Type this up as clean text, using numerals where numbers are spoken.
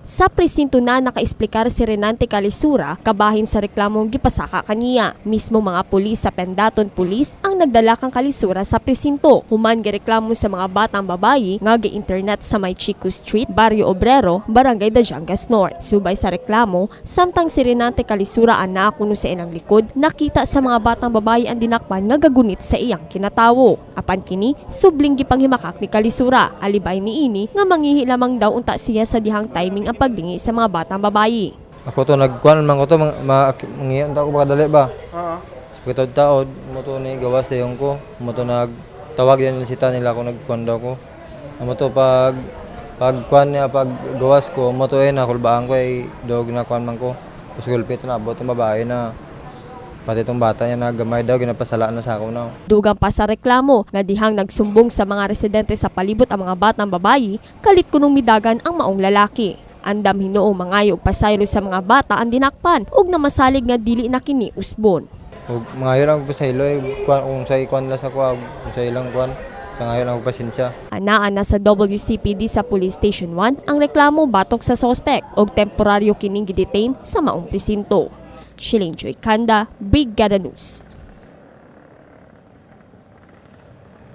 Sa presinto na nakaesplikar si Renante Calisura kabahin sa reklamong gipasaka kaniya. Mismo mga pulis sa Pendaton Police ang nagdala kang Calisura sa presinto. Human gireklamo sa mga batang babayi nga gi-internet sa May Chico Street, Barrio Obrero, Barangay Dajangas North. Subay sa reklamo, samtang si Renante Calisura ana kuno sa ilang likod, nakita sa mga batang babayi ang dinakpan nga gagunit sa iyang kinatawo. Apan kini subling gipanghimakak ni Calisura. Alibay niini nga mangihi lamang daw unta siya sa dihang timing ang paglingi sa mga batang babayi. Ako to nagkuan man ko to mangiyan ta ko baka dali ba. Pagkatod taod mo to ni gawas dayon ko, mo to nagtawag yan sita nila ako nagkuan daw ko. Mo to pag kuan niya pag gawas ko, mo to nakulbaan ko ay dog na kuan man ko. Tapos gulpit na abot ang babae na pati itong bata niya na gamay daw, ginapasalaan na sa ako na. Dugang pa sa reklamo nga dihang nagsumbong sa mga residente sa palibot ang mga batang babayi, kalit kunong midagan ang maong lalaki. Andam hinuong mangayo og pasaylo sa mga bata ang dinakpan ug namasalig nga dili na kini usbon. Ug mangayo lang ko sa ilo kung sa ikuan la sa kuan, kung sa ilang kuan, sa ngayon ang pasensya. Anaan na sa WCPD sa Police Station 1 ang reklamo batok sa suspect ug temporaryo kining gidetain sa maong presinto. Shilling Joy Kanda, Brigada News.